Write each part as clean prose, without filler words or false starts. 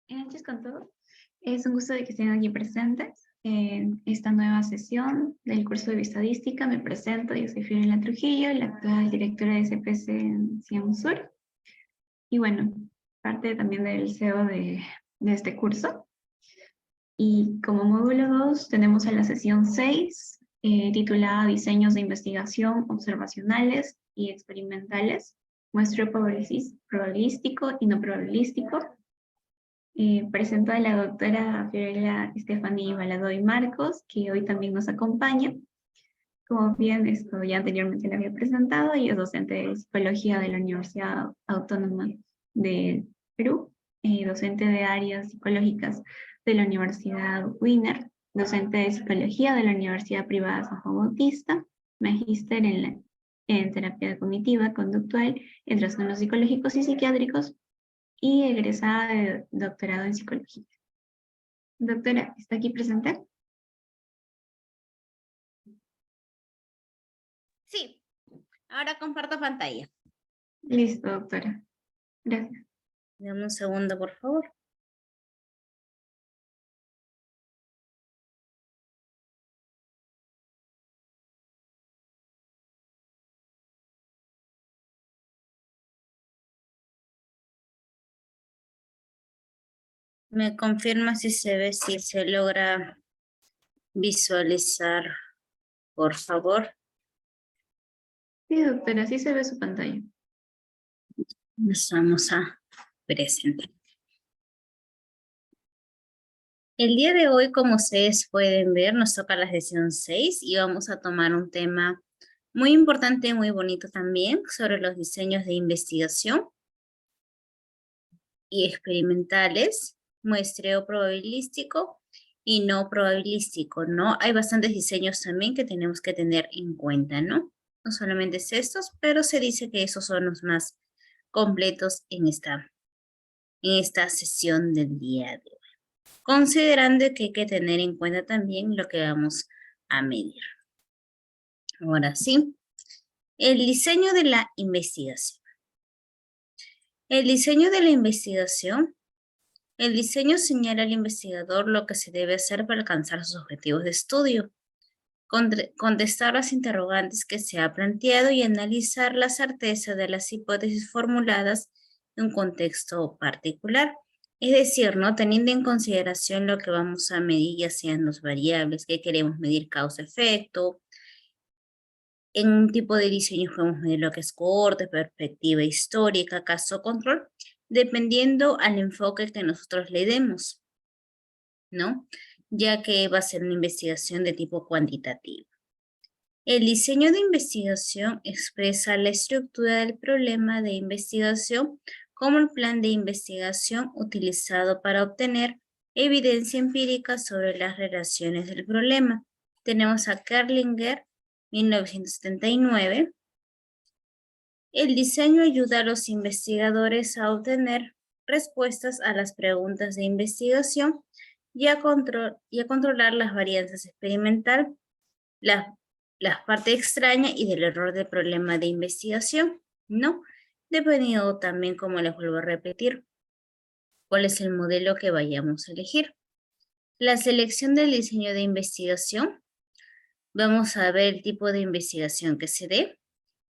Noches con todos. Es un gusto de que estén aquí presentes en esta nueva sesión del curso de Estadística. Me presento, yo soy Fiorella Trujillo, la actual directora de CPC en CIEM Sur. Y bueno, parte también del CEO de este curso. Y como módulo 2 tenemos a la sesión 6, titulada Diseños de Investigación Observacionales y Experimentales, muestreo probabilístico y no probabilístico. Presento a la doctora Fiorella Estefanía Baladoy Marcos, que hoy también nos acompaña. Como bien esto ya anteriormente la había presentado, ella es docente de Psicología de la Universidad Autónoma de Perú, docente de áreas psicológicas de la Universidad Wiener, docente de Psicología de la Universidad Privada San Juan Bautista, magíster en terapia cognitiva, conductual, en trastornos psicológicos y psiquiátricos, y egresada de doctorado en psicología. Doctora, ¿está aquí presente? Sí, ahora comparto pantalla. Listo, doctora. Gracias. Dame un segundo, por favor. Me confirma si se ve, si se logra visualizar, por favor. Sí, doctora, sí se ve su pantalla. Nos vamos a presentar. El día de hoy, como ustedes pueden ver, nos toca la sesión 6 y vamos a tomar un tema muy importante, muy bonito también, sobre los diseños de investigación y experimentales, muestreo probabilístico y no probabilístico, ¿no? Hay bastantes diseños también que tenemos que tener en cuenta, ¿no? No solamente es estos, pero se dice que esos son los más completos en esta sesión del día de hoy. Considerando que hay que tener en cuenta también lo que vamos a medir. Ahora sí, el diseño de la investigación. El diseño de la investigación. El diseño señala al investigador lo que se debe hacer para alcanzar sus objetivos de estudio, contestar las interrogantes que se ha planteado y analizar la certeza de las hipótesis formuladas en un contexto particular. Es decir, ¿no? Teniendo en consideración lo que vamos a medir, ya sean las variables que queremos medir causa-efecto. En un tipo de diseño podemos medir lo que es cohorte, perspectiva histórica, caso control, dependiendo al enfoque que nosotros le demos, ¿no? Ya que va a ser una investigación de tipo cuantitativo. El diseño de investigación expresa la estructura del problema de investigación como el plan de investigación utilizado para obtener evidencia empírica sobre las relaciones del problema. Tenemos a Kerlinger, 1979. El diseño ayuda a los investigadores a obtener respuestas a las preguntas de investigación y a controlar las varianzas experimental, las partes extrañas y del error del problema de investigación, ¿no? Dependiendo también, como les vuelvo a repetir, cuál es el modelo que vayamos a elegir. La selección del diseño de investigación. Vamos a ver el tipo de investigación que se dé.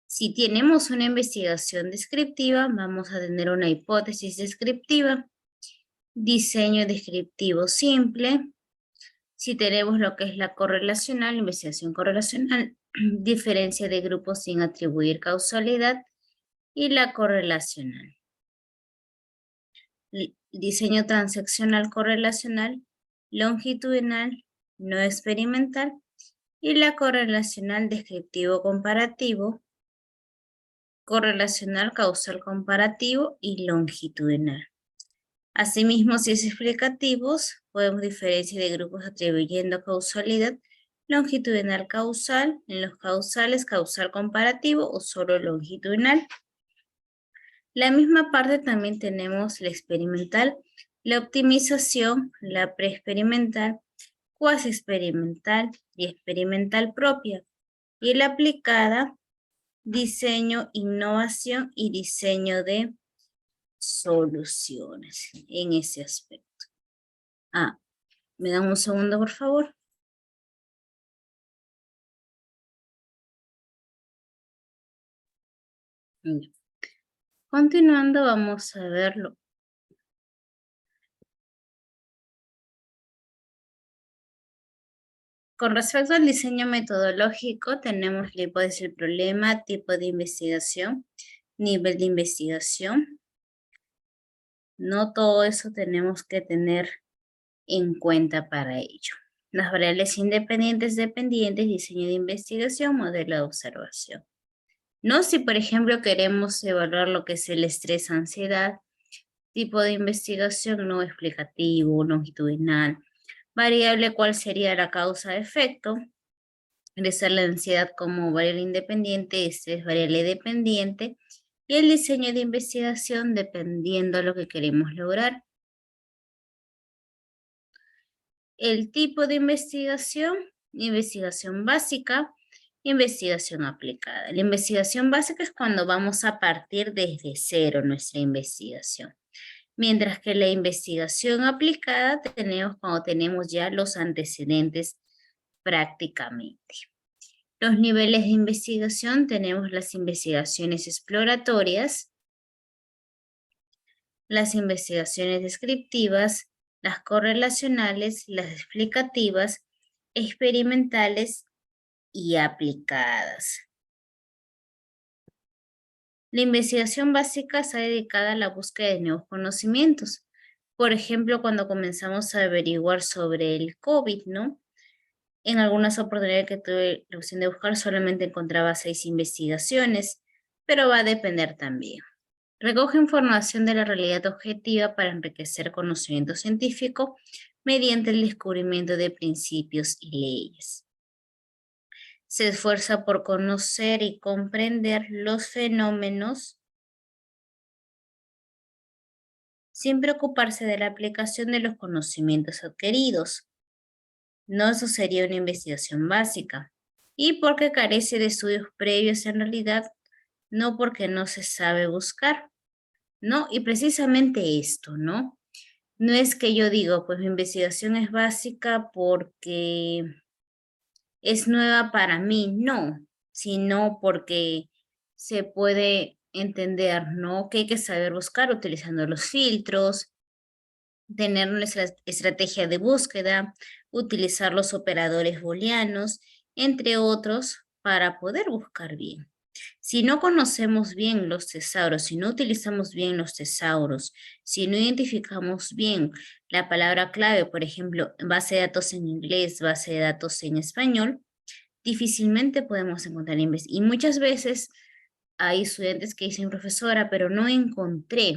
Si tenemos una investigación descriptiva, vamos a tener una hipótesis descriptiva, diseño descriptivo simple. Si tenemos lo que es la correlacional, investigación correlacional, diferencia de grupos sin atribuir causalidad y la correlacional. Diseño transaccional correlacional, longitudinal, no experimental y la correlacional descriptivo comparativo, correlacional causal comparativo y longitudinal. Asimismo, si es explicativos, podemos diferenciar de grupos atribuyendo causalidad longitudinal causal, en los causales causal comparativo o solo longitudinal. La misma parte también tenemos la experimental, la optimización, la preexperimental, cuasi experimental y experimental propia. Y la aplicada, diseño, innovación y diseño de soluciones en ese aspecto. ¿Me dan un segundo, por favor? Ya. Continuando, vamos a verlo. Con respecto al diseño metodológico, tenemos la hipótesis del problema, tipo de investigación, nivel de investigación. No todo eso tenemos que tener en cuenta para ello. Las variables independientes, dependientes, diseño de investigación, modelo de observación. No si, por ejemplo, queremos evaluar lo que es el estrés, ansiedad, tipo de investigación no explicativo, longitudinal, variable cuál sería la causa-efecto, ingresar la ansiedad como variable independiente, estrés variable dependiente, y el diseño de investigación dependiendo de lo que queremos lograr. El tipo de investigación básica, investigación aplicada. La investigación básica es cuando vamos a partir desde cero nuestra investigación. Mientras que la investigación aplicada tenemos cuando tenemos ya los antecedentes prácticamente. Los niveles de investigación tenemos las investigaciones exploratorias, las investigaciones descriptivas, las correlacionales, las explicativas, experimentales y aplicadas. La investigación básica está dedicada a la búsqueda de nuevos conocimientos. Por ejemplo, cuando comenzamos a averiguar sobre el COVID, ¿no? En algunas oportunidades que tuve la opción de buscar, solamente encontraba 6 investigaciones, pero va a depender también. Recoge información de la realidad objetiva para enriquecer conocimiento científico mediante el descubrimiento de principios y leyes. Se esfuerza por conocer y comprender los fenómenos sin preocuparse de la aplicación de los conocimientos adquiridos. No, eso sería una investigación básica. Y porque carece de estudios previos en realidad, no porque no se sabe buscar, ¿no? Y precisamente esto, ¿no? No es que yo digo, pues mi investigación es básica porque es nueva para mí, no, sino porque se puede entender, ¿no? Que hay que saber buscar utilizando los filtros, tener una estrategia de búsqueda, utilizar los operadores booleanos, entre otros, para poder buscar bien. Si no conocemos bien los tesauros, si no utilizamos bien los tesauros, si no identificamos bien la palabra clave, por ejemplo, base de datos en inglés, base de datos en español, difícilmente podemos encontrar investigación. Y muchas veces hay estudiantes que dicen, profesora, pero no encontré.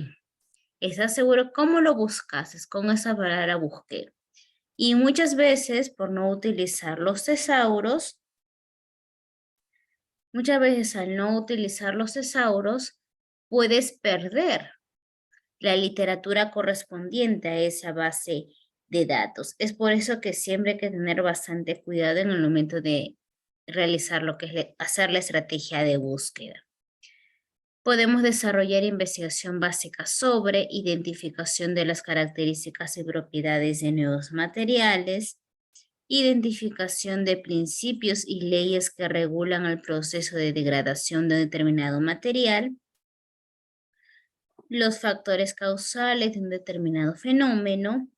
¿Estás seguro? ¿Cómo lo buscas? Es con esa palabra busqué. Y muchas veces, por no utilizar los tesauros, muchas veces al no utilizar los tesauros, puedes perder la literatura correspondiente a esa base de datos. Es por eso que siempre hay que tener bastante cuidado en el momento de realizar lo que es hacer la estrategia de búsqueda. Podemos desarrollar investigación básica sobre identificación de las características y propiedades de nuevos materiales, identificación de principios y leyes que regulan el proceso de degradación de determinado material, los factores causales de un determinado fenómeno,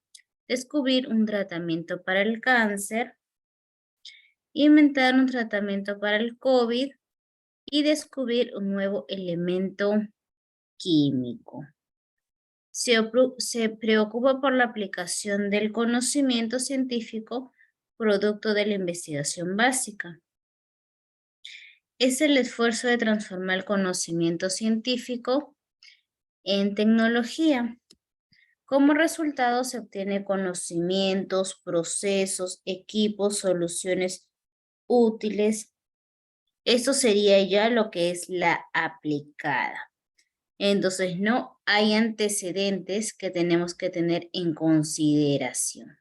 descubrir un tratamiento para el cáncer, inventar un tratamiento para el COVID y descubrir un nuevo elemento químico. Se preocupa por la aplicación del conocimiento científico producto de la investigación básica. Es el esfuerzo de transformar el conocimiento científico en tecnología. Como resultado se obtiene conocimientos, procesos, equipos, soluciones útiles. Esto sería ya lo que es la aplicada. Entonces, no hay antecedentes que tenemos que tener en consideración.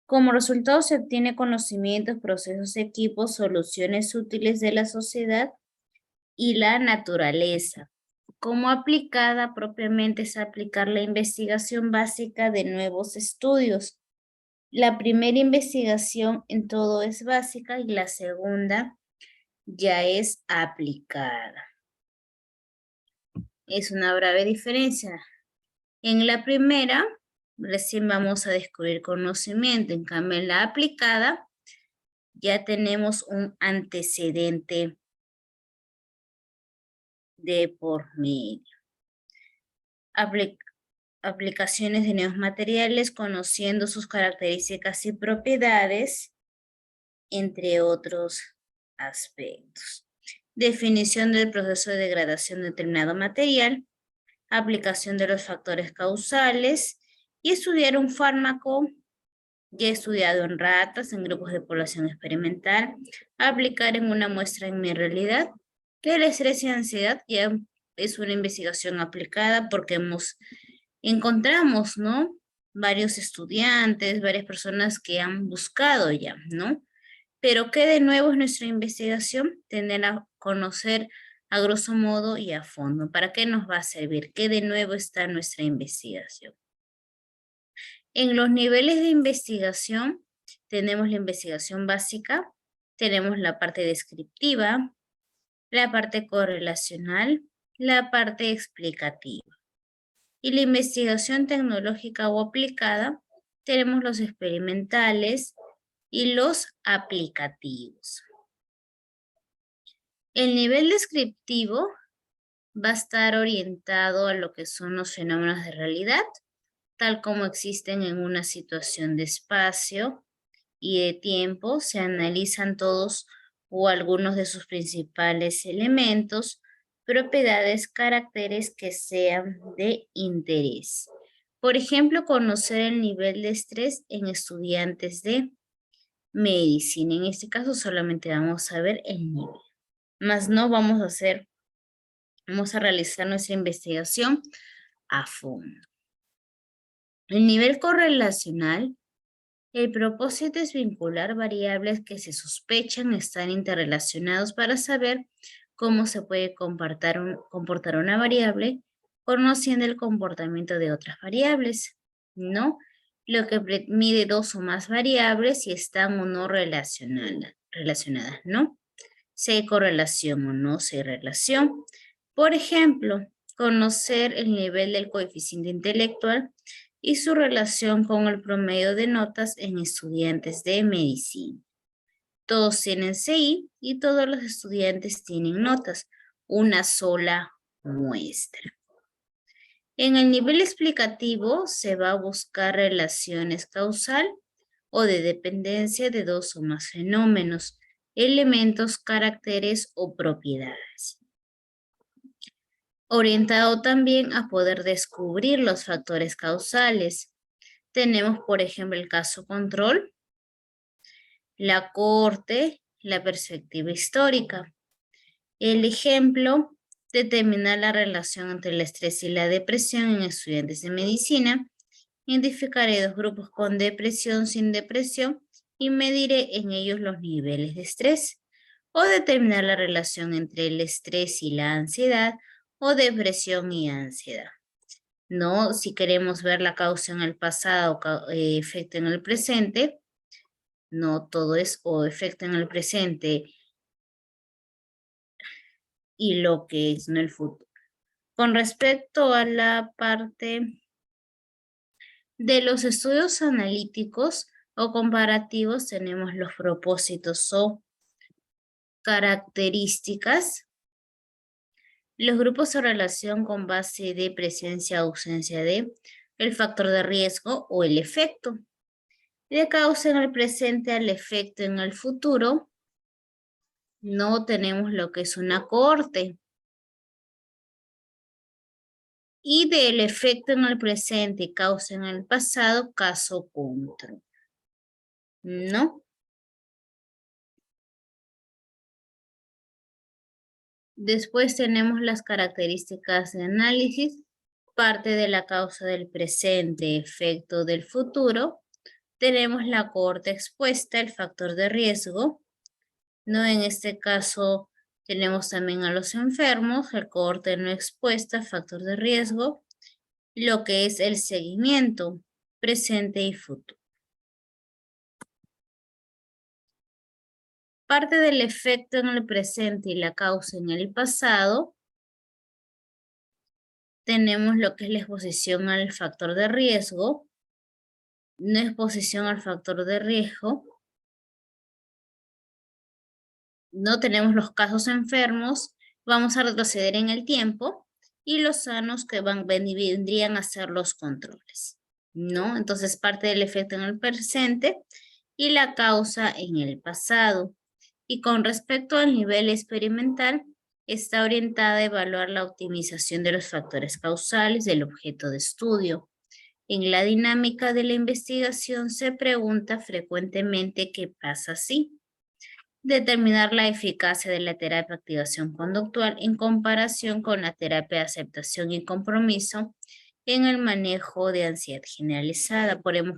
Como resultado se obtiene conocimientos, procesos, equipos, soluciones útiles de la sociedad y la naturaleza. Como aplicada propiamente es aplicar la investigación básica de nuevos estudios. La primera investigación en todo es básica y la segunda ya es aplicada. Es una breve diferencia. En la primera, recién vamos a descubrir conocimiento. En cambio, en la aplicada, ya tenemos un antecedente de por medio. Aplicaciones de nuevos materiales, conociendo sus características y propiedades, entre otros aspectos. Definición del proceso de degradación de determinado material, aplicación de los factores causales y estudiar un fármaco ya estudiado en ratas, en grupos de población experimental, aplicar en una muestra en mi realidad, que el estrés y ansiedad ya es una investigación aplicada porque encontramos, ¿no? Varios estudiantes, varias personas que han buscado ya, ¿no? Pero ¿qué de nuevo es nuestra investigación? Tener a conocer a grosso modo y a fondo. ¿Para qué nos va a servir? ¿Qué de nuevo está en nuestra investigación? En los niveles de investigación tenemos la investigación básica, tenemos la parte descriptiva, la parte correlacional, la parte explicativa. Y la investigación tecnológica o aplicada, tenemos los experimentales y los aplicativos. El nivel descriptivo va a estar orientado a lo que son los fenómenos de realidad, tal como existen en una situación de espacio y de tiempo, se analizan todos o algunos de sus principales elementos, propiedades, caracteres que sean de interés. Por ejemplo, conocer el nivel de estrés en estudiantes de medicina. En este caso solamente vamos a ver el nivel, más no vamos a realizar nuestra investigación a fondo. El nivel correlacional, el propósito es vincular variables que se sospechan estar interrelacionados para saber cómo se puede comportar una variable conociendo el comportamiento de otras variables, ¿no? Lo que mide dos o más variables si están o no relacionadas, ¿no? Si hay correlación o no si hay relación. Por ejemplo, conocer el nivel del coeficiente intelectual y su relación con el promedio de notas en estudiantes de medicina. Todos tienen CI y todos los estudiantes tienen notas, una sola muestra. En el nivel explicativo se va a buscar relaciones causal o de dependencia de dos o más fenómenos, elementos, caracteres o propiedades. Orientado también a poder descubrir los factores causales. Tenemos, por ejemplo, el caso control, la cohorte, la perspectiva histórica. El ejemplo, determinar la relación entre el estrés y la depresión en estudiantes de medicina. Identificaré dos grupos con depresión, sin depresión y mediré en ellos los niveles de estrés. O determinar la relación entre el estrés y la ansiedad o depresión y ansiedad. No, si queremos ver la causa en el pasado o efecto en el presente, no todo es o efecto en el presente y lo que es en el futuro. Con respecto a la parte de los estudios analíticos o comparativos, tenemos los propósitos o características. Los grupos de relación con base de presencia o ausencia de, el factor de riesgo o el efecto. De causa en el presente al efecto en el futuro, no tenemos lo que es una cohorte. Y del efecto en el presente y causa en el pasado, caso control. ¿No? Después tenemos las características de análisis, parte de la causa del presente, efecto del futuro, tenemos la cohorte expuesta, el factor de riesgo, ¿no? En este caso tenemos también a los enfermos, el cohorte no expuesta, factor de riesgo, lo que es el seguimiento presente y futuro. Parte del efecto en el presente y la causa en el pasado, tenemos lo que es la exposición al factor de riesgo, no exposición al factor de riesgo, no tenemos los casos enfermos, vamos a retroceder en el tiempo, y los sanos que vendrían a ser los controles, ¿no? Entonces, parte del efecto en el presente y la causa en el pasado. Y con respecto al nivel experimental, está orientada a evaluar la optimización de los factores causales del objeto de estudio. En la dinámica de la investigación se pregunta frecuentemente qué pasa si. Determinar la eficacia de la terapia de activación conductual en comparación con la terapia de aceptación y compromiso en el manejo de ansiedad generalizada. Podemos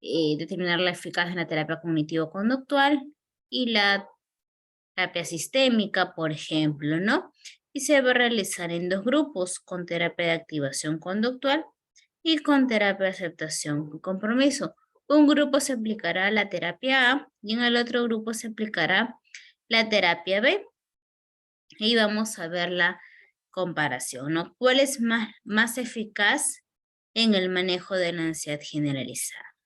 determinar la eficacia en la terapia cognitivo-conductual y la terapia sistémica, por ejemplo, ¿no? Y se va a realizar en 2 grupos, con terapia de activación conductual y con terapia de aceptación y compromiso. Un grupo se aplicará la terapia A y en el otro grupo se aplicará la terapia B. Y vamos a ver la comparación, ¿no? ¿Cuál es más eficaz en el manejo de la ansiedad generalizada?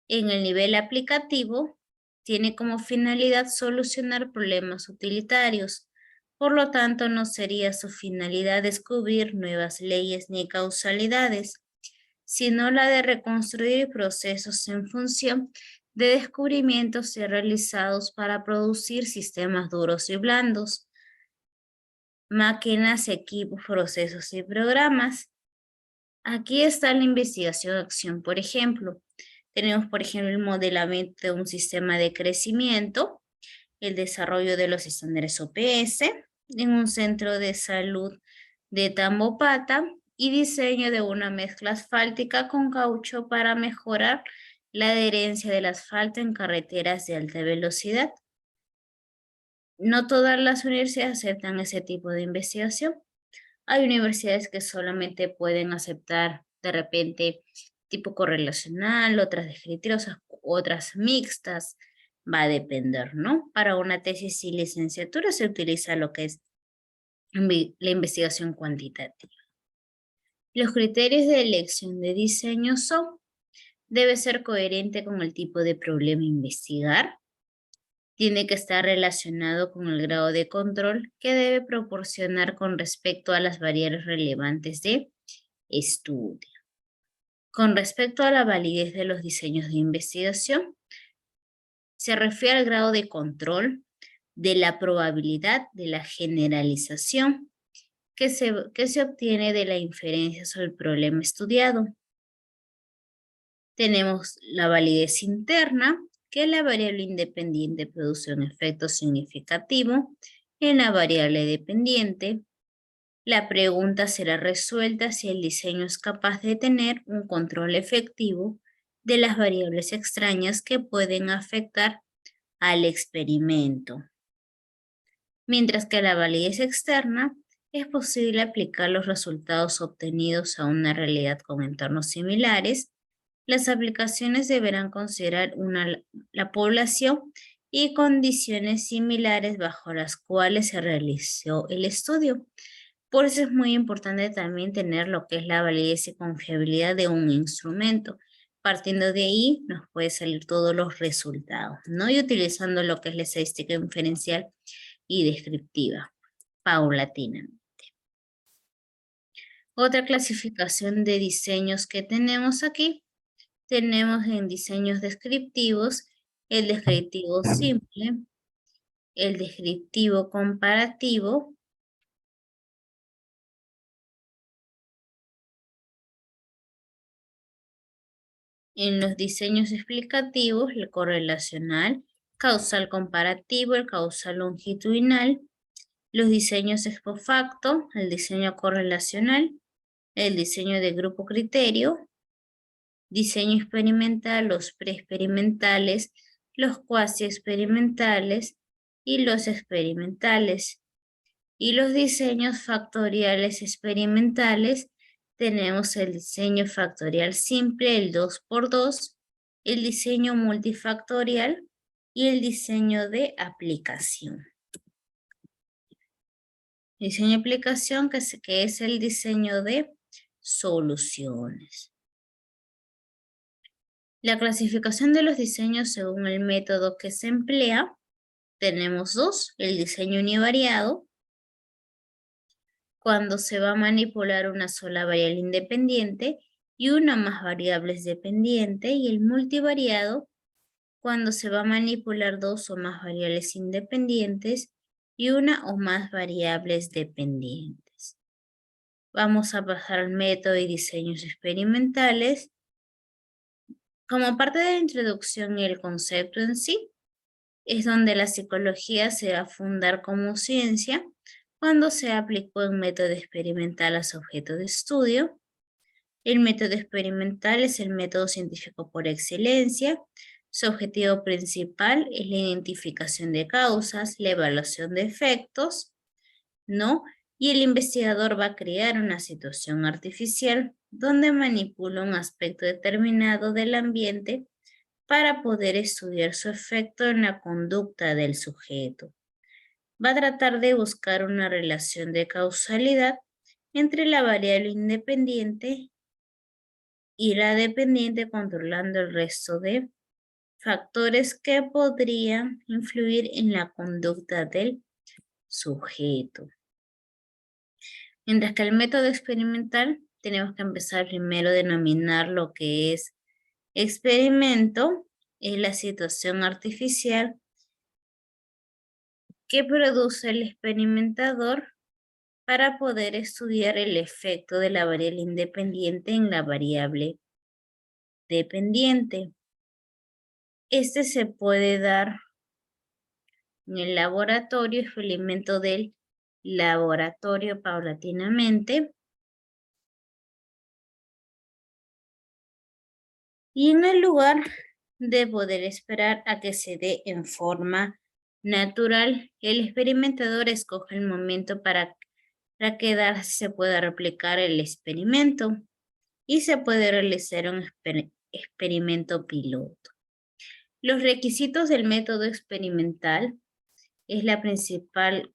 En el nivel aplicativo, tiene como finalidad solucionar problemas utilitarios. Por lo tanto, no sería su finalidad descubrir nuevas leyes ni causalidades, sino la de reconstruir procesos en función de descubrimientos realizados para producir sistemas duros y blandos, máquinas, equipos, procesos y programas. Aquí está la investigación-acción, por ejemplo. Tenemos, por ejemplo, el modelamiento de un sistema de crecimiento, el desarrollo de los estándares OPS en un centro de salud de Tambopata y diseño de una mezcla asfáltica con caucho para mejorar la adherencia del asfalto en carreteras de alta velocidad. No todas las universidades aceptan ese tipo de investigación. Hay universidades que solamente pueden aceptar de repente tipo correlacional, otras descriptivas, otras mixtas. Va a depender, ¿no? Para una tesis y licenciatura se utiliza lo que es la investigación cuantitativa. Los criterios de elección de diseño son: debe ser coherente con el tipo de problema a investigar, tiene que estar relacionado con el grado de control que debe proporcionar con respecto a las variables relevantes de estudio. Con respecto a la validez de los diseños de investigación, se refiere al grado de control de la probabilidad de la generalización que se obtiene de la inferencia sobre el problema estudiado. Tenemos la validez interna, que la variable independiente produce un efecto significativo en la variable dependiente. La pregunta será resuelta si el diseño es capaz de tener un control efectivo de las variables extrañas que pueden afectar al experimento. Mientras que la validez externa, es posible aplicar los resultados obtenidos a una realidad con entornos similares. Las aplicaciones deberán considerar la población y condiciones similares bajo las cuales se realizó el estudio. Por eso es muy importante también tener lo que es la validez y confiabilidad de un instrumento. Partiendo de ahí nos puede salir todos los resultados, ¿no? Y utilizando lo que es la estadística inferencial y descriptiva, paulatinamente. Otra clasificación de diseños que tenemos aquí, tenemos en diseños descriptivos el descriptivo simple, el descriptivo comparativo, en los diseños explicativos, el correlacional, causal comparativo, el causal longitudinal, los diseños ex post facto, el diseño correlacional, el diseño de grupo criterio, diseño experimental, los preexperimentales, los cuasi experimentales y los experimentales. Y los diseños factoriales experimentales, tenemos el diseño factorial simple, el 2×2, el diseño multifactorial y el diseño de aplicación. Diseño de aplicación que es el diseño de soluciones. La clasificación de los diseños según el método que se emplea, tenemos dos, el diseño univariado, cuando se va a manipular una sola variable independiente y una o más variables dependientes, y el multivariado, cuando se va a manipular dos o más variables independientes y una o más variables dependientes. Vamos a pasar al método y diseños experimentales. Como parte de la introducción y el concepto en sí, es donde la psicología se va a fundar como ciencia cuando se aplicó el método experimental a su objeto de estudio. El método experimental es el método científico por excelencia. Su objetivo principal es la identificación de causas, la evaluación de efectos, ¿no? Y el investigador va a crear una situación artificial donde manipula un aspecto determinado del ambiente para poder estudiar su efecto en la conducta del sujeto. Va a tratar de buscar una relación de causalidad entre la variable independiente y la dependiente, controlando el resto de factores que podrían influir en la conducta del sujeto. Mientras que el método experimental, tenemos que empezar primero a denominar lo que es experimento, es la situación artificial que produce el experimentador para poder estudiar el efecto de la variable independiente en la variable dependiente. Este se puede dar en el laboratorio, experimento del laboratorio paulatinamente. Y en el lugar de poder esperar a que se dé en forma natural, el experimentador escoge el momento para que se pueda replicar el experimento y se puede realizar un experimento piloto. Los requisitos del método experimental es la principal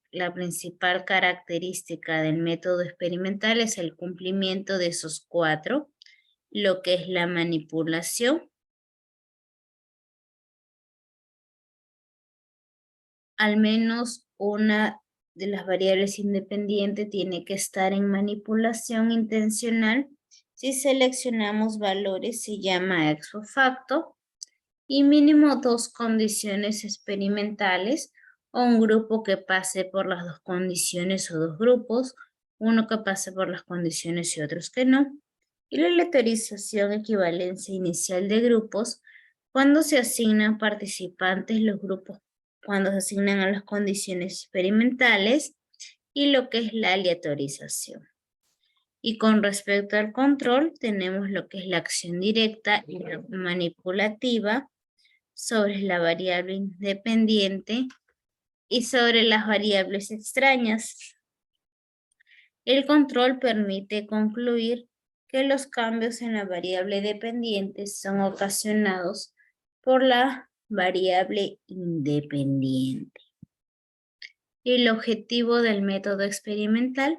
característica del método experimental es el cumplimiento de esos 4, lo que es la manipulación, al menos una de las variables independientes tiene que estar en manipulación intencional. Si seleccionamos valores se llama ex facto, y mínimo 2 condiciones experimentales o un grupo que pase por las 2 condiciones o 2 grupos, uno que pase por las condiciones y otros que no. Y la aleatorización, equivalencia inicial de grupos, cuando se asignan participantes los grupos, cuando se asignan a las condiciones experimentales, y lo que es la aleatorización. Y con respecto al control, tenemos lo que es la acción directa y la manipulativa sobre la variable independiente y sobre las variables extrañas. El control permite concluir que los cambios en la variable dependiente son ocasionados por la variable independiente. El objetivo del método experimental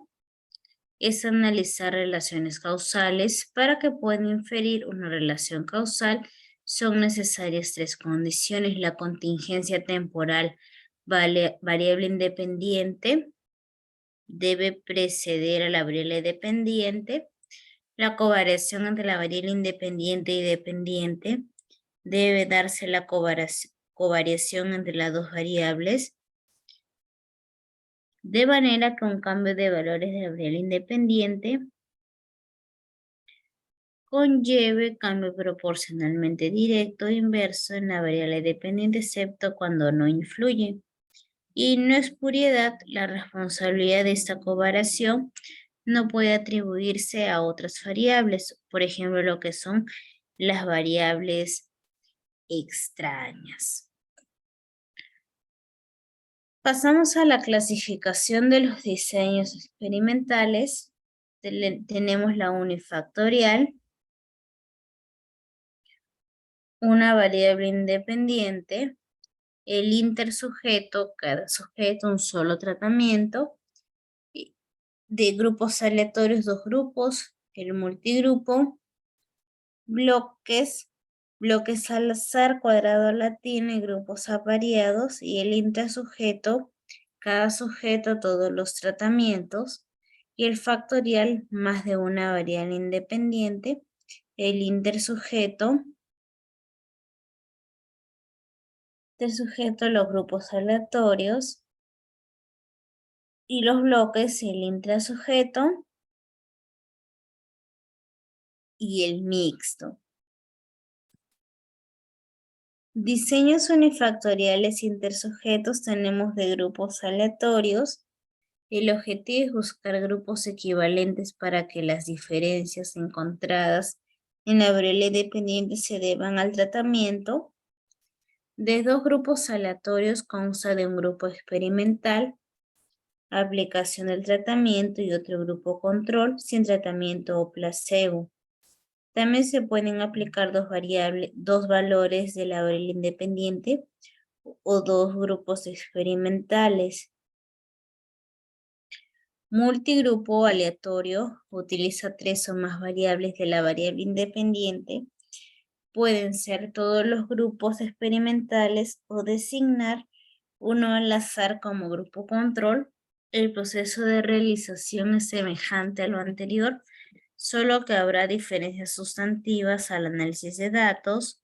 es analizar relaciones causales. Para que puedan inferir una relación causal, son necesarias 3 condiciones: la contingencia temporal variable independiente debe preceder a la variable dependiente, la covariación entre la variable independiente y dependiente, debe darse la covariación entre las 2 variables, de manera que un cambio de valores de la variable independiente conlleve cambio proporcionalmente directo e inverso en la variable dependiente, excepto cuando no influye. Y no es puriedad, la responsabilidad de esta covariación no puede atribuirse a otras variables, por ejemplo, lo que son las variables extrañas. Pasamos a la clasificación de los diseños experimentales. Tenemos la unifactorial, una variable independiente, el intersujeto, cada sujeto un solo tratamiento, de grupos aleatorios 2 grupos, el multigrupo, bloques al azar, cuadrado latino y grupos avariados, y el intrasujeto, cada sujeto todos los tratamientos, y el factorial, más de una variable independiente, el intersujeto, los grupos aleatorios, y los bloques, el intrasujeto y el mixto. Diseños unifactoriales intersujetos tenemos de grupos aleatorios. El objetivo es buscar grupos equivalentes para que las diferencias encontradas en la variable independiente se deban al tratamiento. De 2 grupos aleatorios consta de un grupo experimental, aplicación del tratamiento, y otro grupo control, sin tratamiento o placebo. También se pueden aplicar dos valores de la variable independiente o 2 grupos experimentales. Multigrupo aleatorio utiliza 3 o más variables de la variable independiente. Pueden ser todos los grupos experimentales o designar uno al azar como grupo control. El proceso de realización es semejante a lo anterior, solo que habrá diferencias sustantivas al análisis de datos.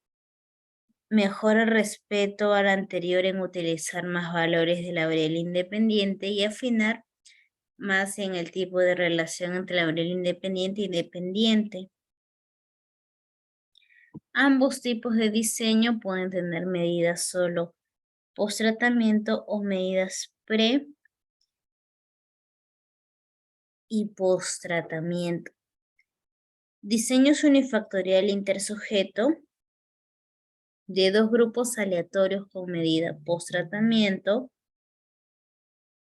Mejora respecto al anterior en utilizar más valores de la variable independiente y afinar más en el tipo de relación entre la variable independiente y dependiente. Ambos tipos de diseño pueden tener medidas solo post-tratamiento o medidas pre y post-tratamiento. Diseños unifactorial intersujeto de 2 grupos aleatorios con medida post-tratamiento.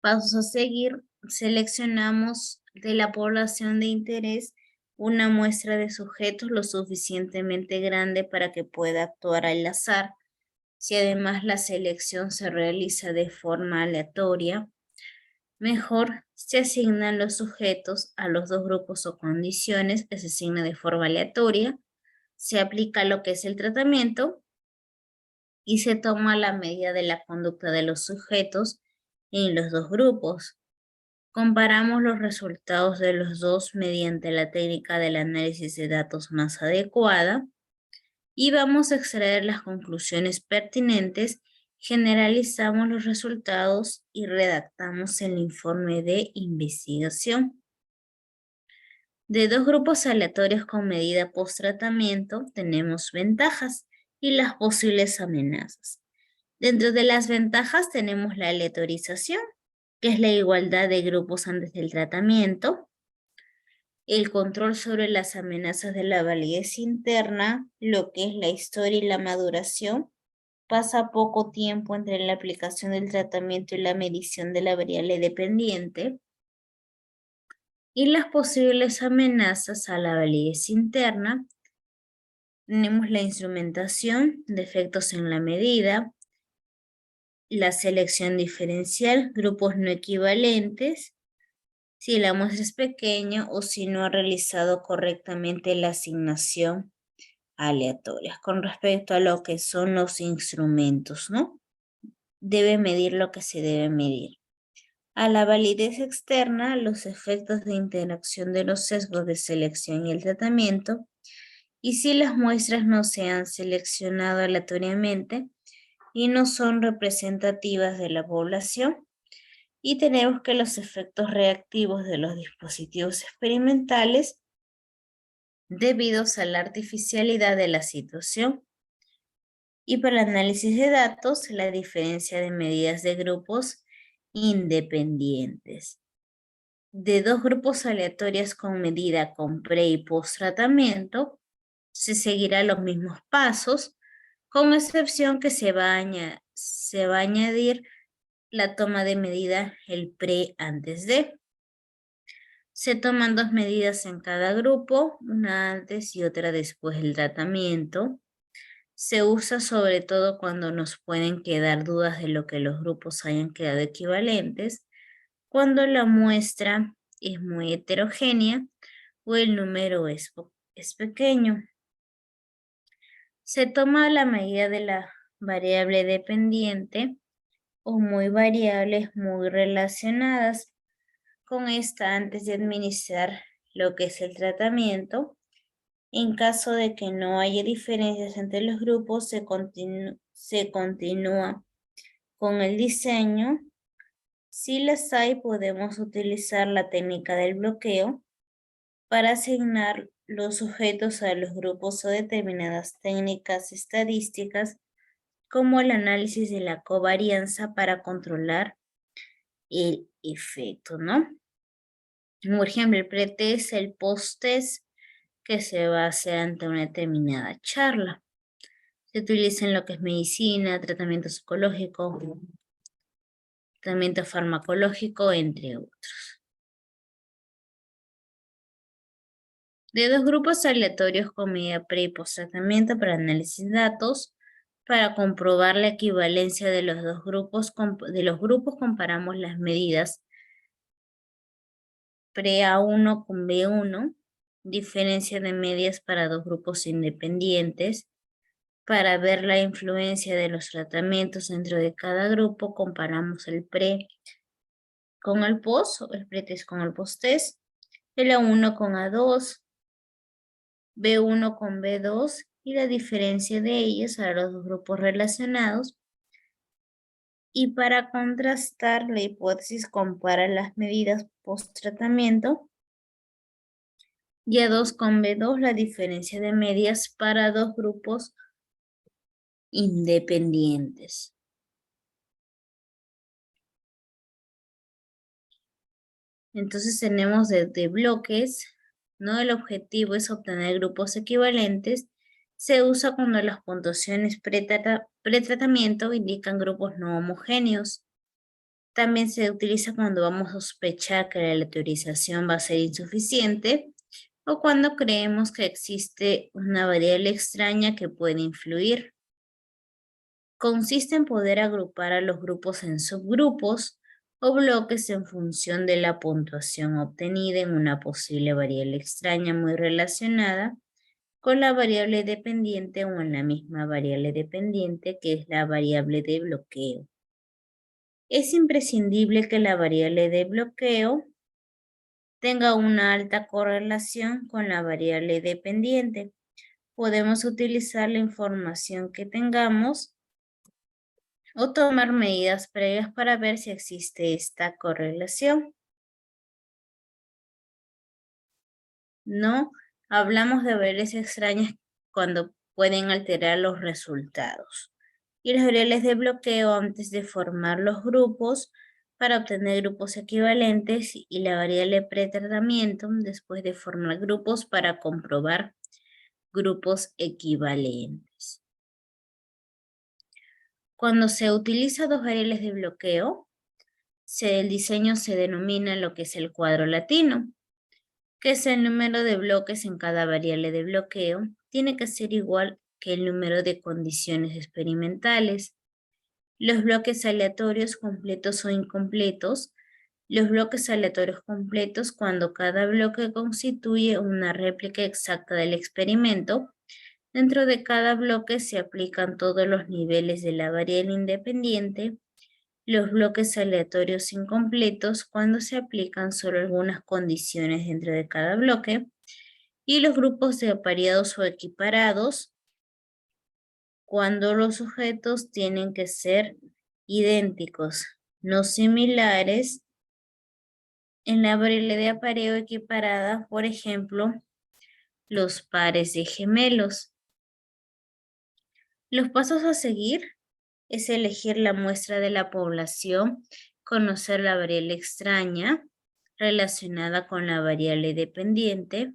Pasos a seguir: seleccionamos de la población de interés una muestra de sujetos lo suficientemente grande para que pueda actuar al azar. Si además la selección se realiza de forma aleatoria, mejor se asignan los sujetos a los 2 grupos o condiciones que se asignan de forma aleatoria, se aplica lo que es el tratamiento y se toma la medida de la conducta de los sujetos en los 2 grupos. Comparamos los resultados de los dos mediante la técnica del análisis de datos más adecuada y vamos a extraer las conclusiones pertinentes. Generalizamos los resultados y redactamos el informe de investigación. De 2 grupos aleatorios con medida post-tratamiento tenemos ventajas y las posibles amenazas. Dentro de las ventajas tenemos la aleatorización, que es la igualdad de grupos antes del tratamiento, el control sobre las amenazas de la validez interna, lo que es la historia y la maduración. Pasa poco tiempo entre la aplicación del tratamiento y la medición de la variable dependiente. Y las posibles amenazas a la validez interna. Tenemos la instrumentación, defectos en la medida, la selección diferencial, grupos no equivalentes, si la muestra es pequeña o si no ha realizado correctamente la asignación aleatoria. Con respecto a lo que son los instrumentos, ¿no? Debe medir lo que se debe medir. A la validez externa, los efectos de interacción de los sesgos de selección y el tratamiento, y si las muestras no se han seleccionado aleatoriamente y no son representativas de la población. Y tenemos que los efectos reactivos de los dispositivos experimentales debidos a la artificialidad de la situación. Y para el análisis de datos, la diferencia de medidas de grupos independientes. De 2 grupos aleatorios con medida con pre y post tratamiento, se seguirá los mismos pasos, con excepción que se va a añadir la toma de medida, el pre antes de. Se toman 2 medidas en cada grupo, una antes y otra después del tratamiento. Se usa sobre todo cuando nos pueden quedar dudas de lo que los grupos hayan quedado equivalentes, cuando la muestra es muy heterogénea o el número es pequeño. Se toma la medida de la variable dependiente o muy variables muy relacionadas con esta antes de administrar lo que es el tratamiento. En caso de que no haya diferencias entre los grupos, se continúa con el diseño. Si las hay, podemos utilizar la técnica del bloqueo para asignar los sujetos a los grupos o determinadas técnicas estadísticas, como el análisis de la covarianza para controlar el efecto, ¿no? Por ejemplo, el pretest, el posttest, que se va a hacer ante una determinada charla. Se utiliza en lo que es medicina, tratamiento psicológico, tratamiento farmacológico, entre otros. De 2 grupos aleatorios con medida pre y post tratamiento para análisis de datos. Para comprobar la equivalencia de los dos grupos, comparamos las medidas pre A1 con B1, diferencia de medias para 2 grupos independientes. Para ver la influencia de los tratamientos dentro de cada grupo, comparamos el pre con el post, o el pretest con el posttest, el A1 con A2, B1 con B2 y la diferencia de ellas a los dos grupos relacionados. Y para contrastar la hipótesis, compara las medidas post-tratamiento y A2 con B2 la diferencia de medias para 2 grupos independientes. Entonces tenemos de bloques, ¿no? El objetivo es obtener grupos equivalentes. Se usa cuando las puntuaciones pretratamiento indican grupos no homogéneos. También se utiliza cuando vamos a sospechar que la aleatorización va a ser insuficiente o cuando creemos que existe una variable extraña que puede influir. Consiste en poder agrupar a los grupos en subgrupos o bloques en función de la puntuación obtenida en una posible variable extraña muy relacionada con la variable dependiente o en la misma variable dependiente, que es la variable de bloqueo. Es imprescindible que la variable de bloqueo tenga una alta correlación con la variable dependiente. Podemos utilizar la información que tengamos o tomar medidas previas para ver si existe esta correlación. No hablamos de variables extrañas cuando pueden alterar los resultados. Y las variables de bloqueo antes de formar los grupos para obtener grupos equivalentes y la variable pretratamiento después de formar grupos para comprobar grupos equivalentes. Cuando se utiliza 2 variables de bloqueo, el diseño se denomina lo que es el cuadro latino, que es el número de bloques en cada variable de bloqueo, tiene que ser igual que el número de condiciones experimentales. Los bloques aleatorios completos o incompletos. Los bloques aleatorios completos cuando cada bloque constituye una réplica exacta del experimento. Dentro de cada bloque se aplican todos los niveles de la variable independiente. Los bloques aleatorios incompletos cuando se aplican solo algunas condiciones dentro de cada bloque. Y los grupos de apareados o equiparados cuando los sujetos tienen que ser idénticos, no similares. En la variable de apareo equiparada, por ejemplo, los pares de gemelos. Los pasos a seguir es elegir la muestra de la población, conocer la variable extraña relacionada con la variable dependiente,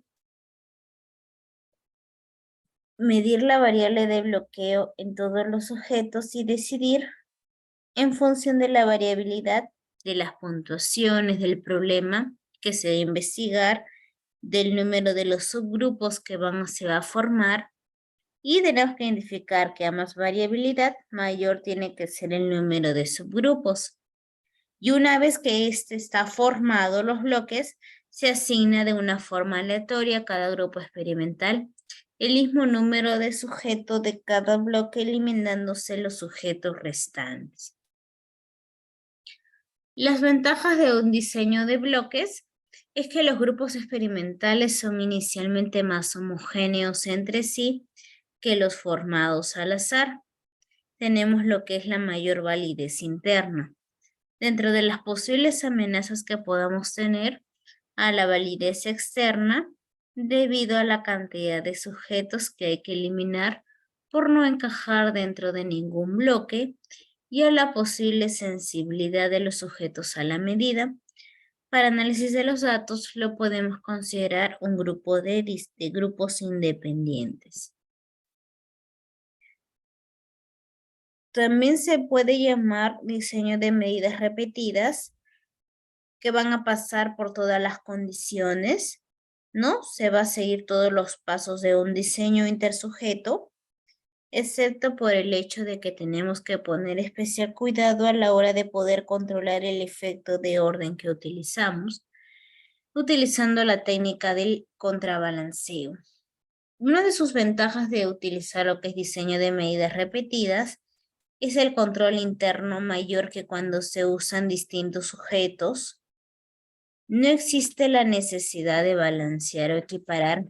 medir la variable de bloqueo en todos los sujetos y decidir en función de la variabilidad de las puntuaciones del problema que se debe investigar, del número de los subgrupos que se va a formar, y tenemos que identificar que a más variabilidad, mayor tiene que ser el número de subgrupos. Y una vez que este está formado, los bloques, se asigna de una forma aleatoria a cada grupo experimental el mismo número de sujetos de cada bloque, eliminándose los sujetos restantes. Las ventajas de un diseño de bloques es que los grupos experimentales son inicialmente más homogéneos entre sí que los formados al azar. Tenemos lo que es la mayor validez interna. Dentro de las posibles amenazas que podamos tener a la validez externa, debido a la cantidad de sujetos que hay que eliminar por no encajar dentro de ningún bloque, y a la posible sensibilidad de los sujetos a la medida. Para análisis de los datos lo podemos considerar un grupo de grupos independientes. También se puede llamar diseño de medidas repetidas, que van a pasar por todas las condiciones, ¿no? Se va a seguir todos los pasos de un diseño intersujeto, excepto por el hecho de que tenemos que poner especial cuidado a la hora de poder controlar el efecto de orden que utilizamos, utilizando la técnica del contrabalanceo. Una de sus ventajas de utilizar lo que es diseño de medidas repetidas es el control interno mayor que cuando se usan distintos sujetos. No existe la necesidad de balancear o equiparar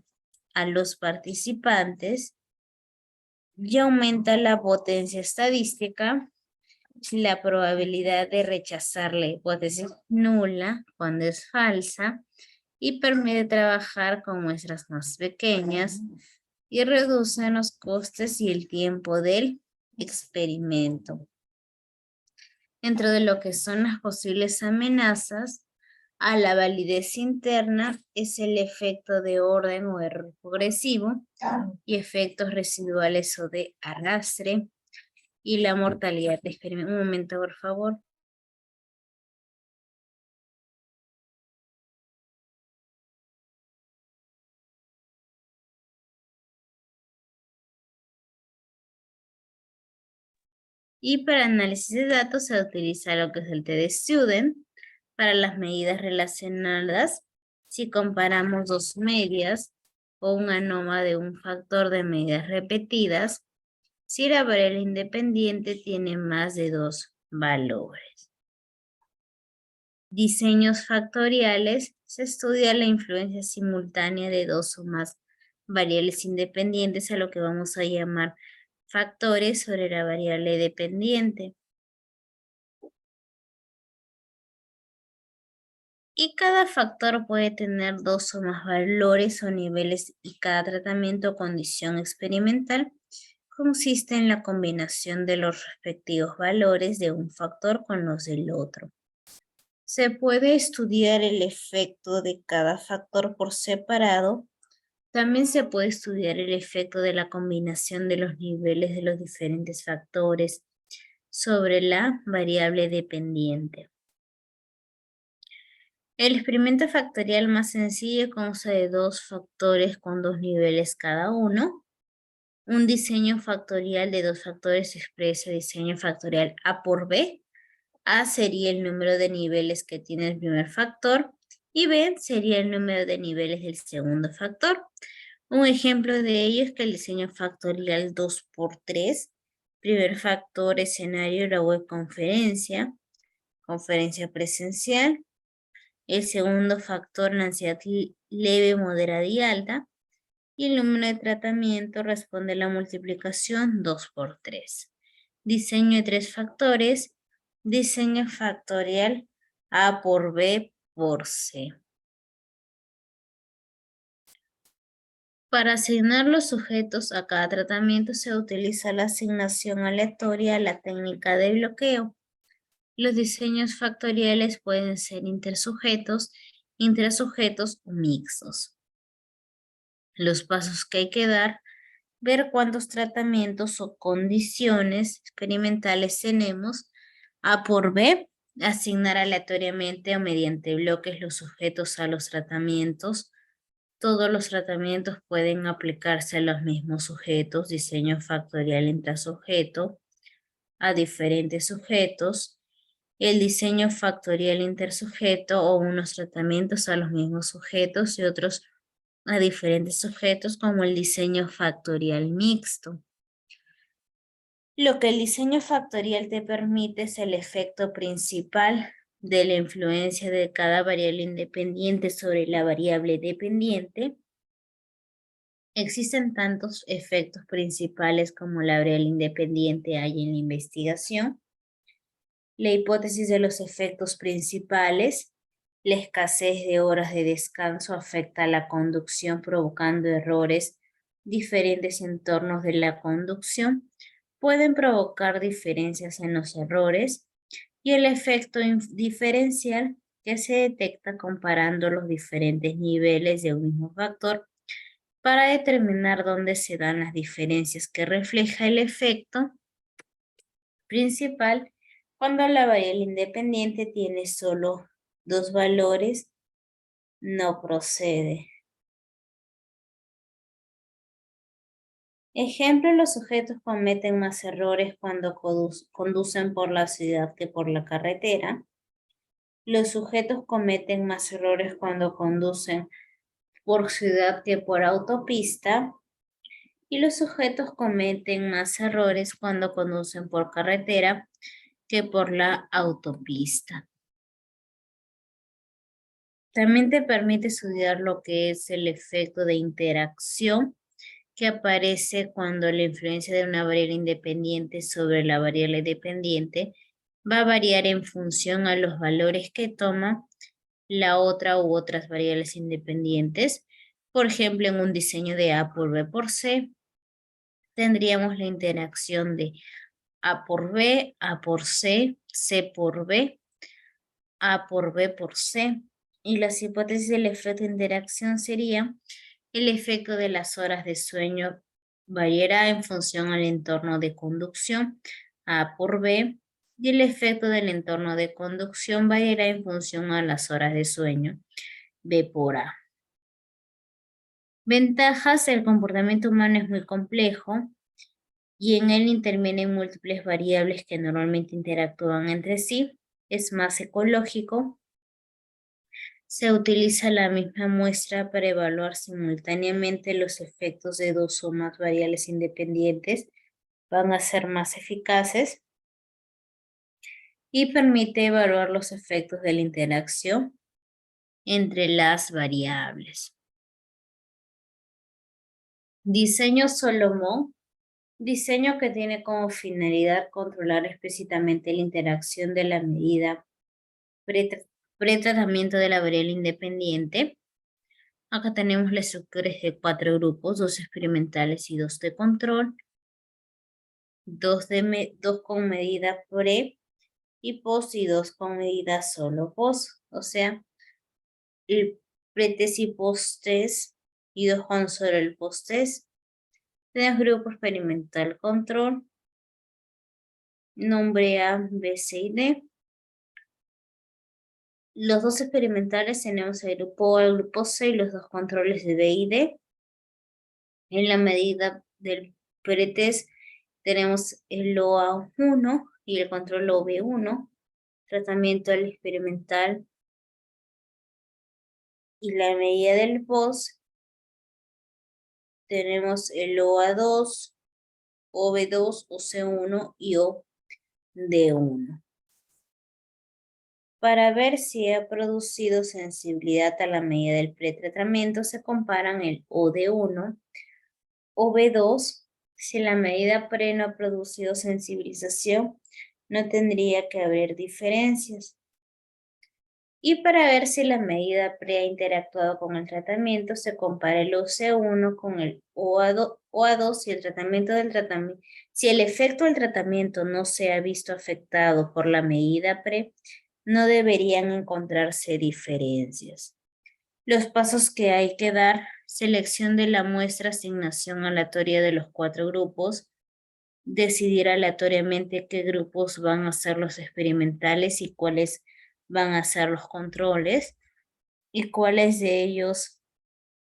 a los participantes y aumenta la potencia estadística, la probabilidad de rechazar la hipótesis nula cuando es falsa, y permite trabajar con muestras más pequeñas y reduce los costes y el tiempo del experimento. Dentro de lo que son las posibles amenazas a la validez interna es el efecto de orden o error progresivo y efectos residuales o de arrastre y la mortalidad de experimento. Un momento, por favor. Y para análisis de datos se utiliza lo que es el TD-Student para las medidas relacionadas. Si comparamos dos medias o un ANOVA de un factor de medidas repetidas, si la variable independiente tiene más de 2 valores. Diseños factoriales, se estudia la influencia simultánea de dos o más variables independientes, a lo que vamos a llamar factores sobre la variable dependiente. Y cada factor puede tener dos o más valores o niveles, y cada tratamiento o condición experimental consiste en la combinación de los respectivos valores de un factor con los del otro. Se puede estudiar el efecto de cada factor por separado. También se puede estudiar el efecto de la combinación de los niveles de los diferentes factores sobre la variable dependiente. El experimento factorial más sencillo consta de dos factores con dos niveles cada uno. Un diseño factorial de dos factores expresa diseño factorial A por B. A sería el número de niveles que tiene el primer factor y B sería el número de niveles del segundo factor. Un ejemplo de ello es que el diseño factorial 2 por 3, primer factor, escenario, la web conferencia presencial. El segundo factor, la ansiedad leve, moderada y alta. Y el número de tratamiento responde a la multiplicación 2 por 3. Diseño de tres factores, diseño factorial A por B por C. Para asignar los sujetos a cada tratamiento se utiliza la asignación aleatoria, la técnica de bloqueo. Los diseños factoriales pueden ser intersujetos, intrasujetos o mixtos. Los pasos que hay que dar ver cuántos tratamientos o condiciones experimentales tenemos. A por B, asignar aleatoriamente o mediante bloques los sujetos a los tratamientos. Todos los tratamientos pueden aplicarse a los mismos sujetos, diseño factorial intrasujeto, a diferentes sujetos, el diseño factorial intersujeto o unos tratamientos a los mismos sujetos y otros a diferentes sujetos como el diseño factorial mixto. Lo que el diseño factorial te permite es el efecto principal de la influencia de cada variable independiente sobre la variable dependiente. Existen tantos efectos principales como la variable independiente hay en la investigación. La hipótesis de los efectos principales. La escasez de horas de descanso afecta a la conducción provocando errores. Diferentes entornos de la conducción pueden provocar diferencias en los errores. Y el efecto diferencial que se detecta comparando los diferentes niveles de un mismo factor para determinar dónde se dan las diferencias que refleja el efecto principal cuando la variable independiente tiene solo dos valores, no procede. Ejemplo, los sujetos cometen más errores cuando conducen por la ciudad que por la carretera. Los sujetos cometen más errores cuando conducen por ciudad que por autopista. Y los sujetos cometen más errores cuando conducen por carretera que por la autopista. También te permite estudiar lo que es el efecto de interacción que aparece cuando la influencia de una variable independiente sobre la variable dependiente va a variar en función a los valores que toma la otra u otras variables independientes. Por ejemplo, en un diseño de A por B por C, tendríamos la interacción de A por B, A por C, C por B, A por B por C. Y las hipótesis del efecto de interacción serían: el efecto de las horas de sueño variará en función al entorno de conducción, A por B, y el efecto del entorno de conducción variará en función a las horas de sueño, B por A. Ventajas: el comportamiento humano es muy complejo y en él intervienen múltiples variables que normalmente interactúan entre sí. Es más ecológico. Se utiliza la misma muestra para evaluar simultáneamente los efectos de dos o más variables independientes. Van a ser más eficaces. Y permite evaluar los efectos de la interacción entre las variables. Diseño Solomon. Diseño que tiene como finalidad controlar explícitamente la interacción de la medida pretratamiento de la variable independiente. Acá tenemos las estructuras de 4 grupos, 2 experimentales y 2 de control, 2 con medida pre y post y 2 con medida solo post. O sea, el pretest y post-test y 2 con solo el post-test. Tenemos grupo experimental control, nombre A, B, C y D. Los 2 experimentales tenemos el grupo A, el grupo C y los 2 controles de B y D. En la medida del pretest tenemos el OA1 y el control OB1, tratamiento del experimental y la medida del post. Tenemos el OA2, OB2, OC1 y OD1. Para ver si ha producido sensibilidad a la medida del pretratamiento, se comparan el OD1, OB2. Si la medida pre no ha producido sensibilización, no tendría que haber diferencias. Y para ver si la medida pre ha interactuado con el tratamiento, se compara el OC1 con el OA2 y el tratamiento del tratamiento. Si el efecto del tratamiento no se ha visto afectado por la medida pre, no deberían encontrarse diferencias. Los pasos que hay que dar: selección de la muestra, asignación aleatoria de los 4 grupos, decidir aleatoriamente qué grupos van a ser los experimentales y cuáles van a ser los controles, y cuáles de ellos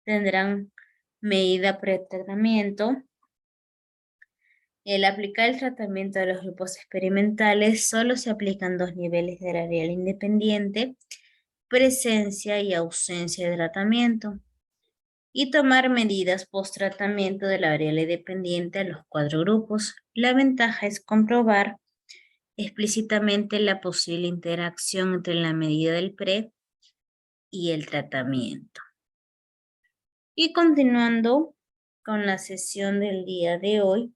tendrán medida pretratamiento. El aplicar el tratamiento a los grupos experimentales solo se aplican 2 niveles de variable independiente: presencia y ausencia de tratamiento. Y tomar medidas post-tratamiento de la variable dependiente a los 4 grupos. La ventaja es comprobar explícitamente la posible interacción entre la medida del pre y el tratamiento. Y continuando con la sesión del día de hoy,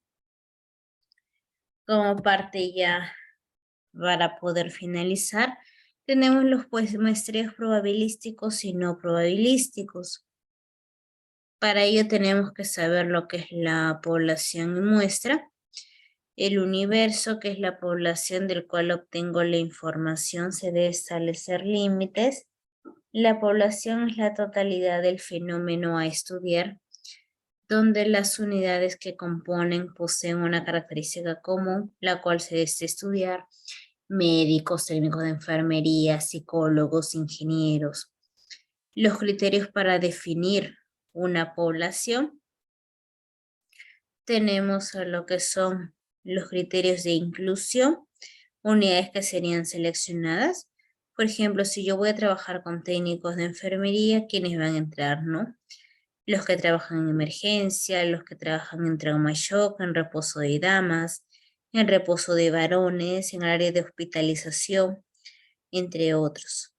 como parte ya para poder finalizar, tenemos los muestreos probabilísticos y no probabilísticos. Para ello tenemos que saber lo que es la población y muestra, el universo, que es la población del cual obtengo la información, se debe establecer límites. La población es la totalidad del fenómeno a estudiar, donde las unidades que componen poseen una característica común, la cual se debe estudiar: médicos, técnicos de enfermería, psicólogos, ingenieros. Los criterios para definir una población: tenemos a lo que son los criterios de inclusión, unidades que serían seleccionadas. Por ejemplo, si yo voy a trabajar con técnicos de enfermería, ¿quiénes van a entrar, no? Los que trabajan en emergencia, los que trabajan en trauma y shock, en reposo de damas, en reposo de varones, en área de hospitalización, entre otros.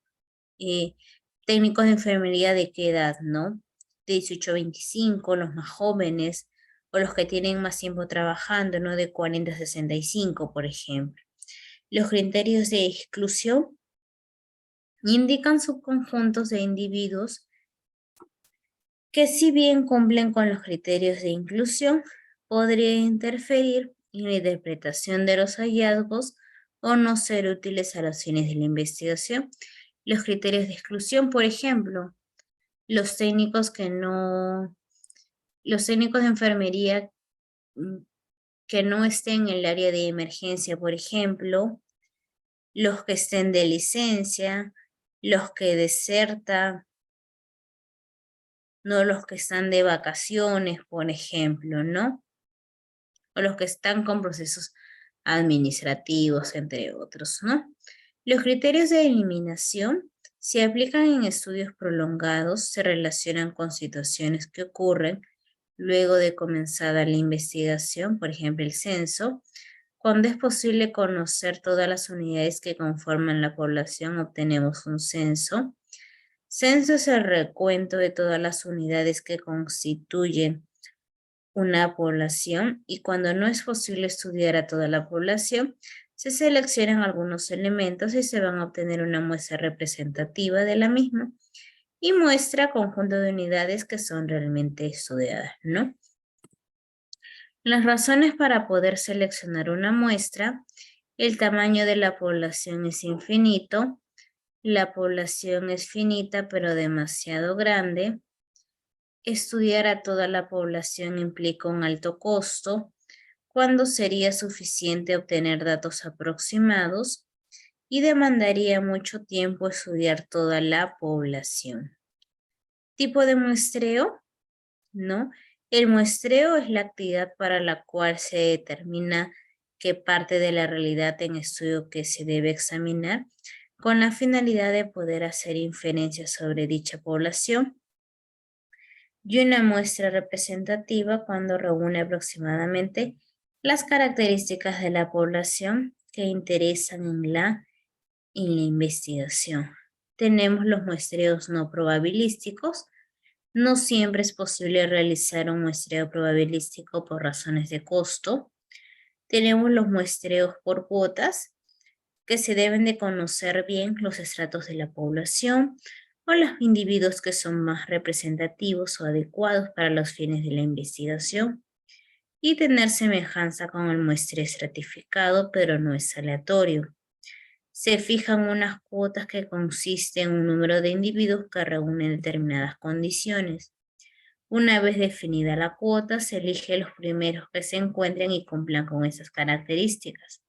Técnicos de enfermería, ¿de qué edad, no? De 18 a 25, los más jóvenes, o los que tienen más tiempo trabajando, ¿no? De 40 a 65, por ejemplo. Los criterios de exclusión indican subconjuntos de individuos que, si bien cumplen con los criterios de inclusión, podrían interferir en la interpretación de los hallazgos o no ser útiles a los fines de la investigación. Los criterios de exclusión, por ejemplo, los técnicos de enfermería que no estén en el área de emergencia, por ejemplo, los que estén de licencia, los que desertan, no los que están de vacaciones, por ejemplo, ¿no? O los que están con procesos administrativos, entre otros, ¿no? Los criterios de eliminación se aplican en estudios prolongados, se relacionan con situaciones que ocurren luego de comenzada la investigación, por ejemplo, el censo. Cuando es posible conocer todas las unidades que conforman la población, obtenemos un censo. Censo es el recuento de todas las unidades que constituyen una población, y cuando no es posible estudiar a toda la población, se seleccionan algunos elementos y se van a obtener una muestra representativa de la misma y muestra conjunto de unidades que son realmente estudiadas, ¿no? Las razones para poder seleccionar una muestra: el tamaño de la población es infinito, la población es finita pero demasiado grande, estudiar a toda la población implica un alto costo, cuando sería suficiente obtener datos aproximados, y demandaría mucho tiempo estudiar toda la población. Tipo de muestreo, ¿no? El muestreo es la actividad para la cual se determina qué parte de la realidad en estudio que se debe examinar, con la finalidad de poder hacer inferencias sobre dicha población. Y una muestra representativa cuando reúne aproximadamente las características de la población que interesan en la investigación. Tenemos los muestreos no probabilísticos. No siempre es posible realizar un muestreo probabilístico por razones de costo. Tenemos los muestreos por cuotas, que se deben de conocer bien los estratos de la población o los individuos que son más representativos o adecuados para los fines de la investigación, y tener semejanza con el muestreo estratificado, pero no es aleatorio. Se fijan unas cuotas que consisten en un número de individuos que reúnen determinadas condiciones. Una vez definida la cuota, se elige los primeros que se encuentren y cumplan con esas características.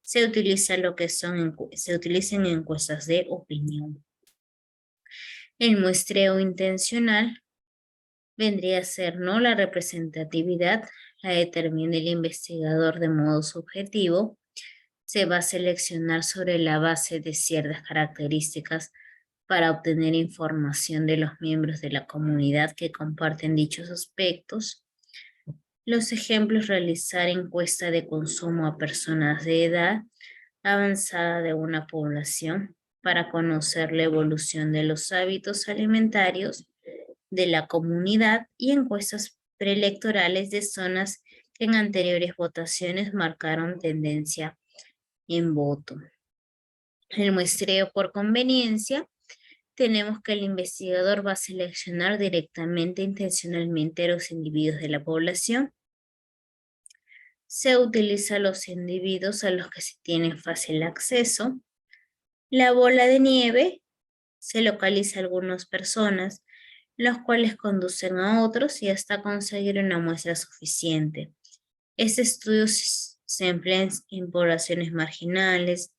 Se utiliza se utilizan encuestas de opinión. El muestreo intencional vendría a ser, ¿no? La representatividad la determina el investigador de modo subjetivo. Se va a seleccionar sobre la base de ciertas características para obtener información de los miembros de la comunidad que comparten dichos aspectos. Los ejemplos: realizar encuesta de consumo a personas de edad avanzada de una población para conocer la evolución de los hábitos alimentarios de la comunidad, y encuestas preelectorales de zonas que en anteriores votaciones marcaron tendencia en voto. El muestreo por conveniencia: tenemos que el investigador va a seleccionar directamente, intencionalmente, a los individuos de la población. Se utiliza los individuos a los que se tiene fácil acceso. La bola de nieve: se localiza a algunas personas, los cuales conducen a otros y hasta conseguir una muestra suficiente. Este estudio se emplea en poblaciones marginales,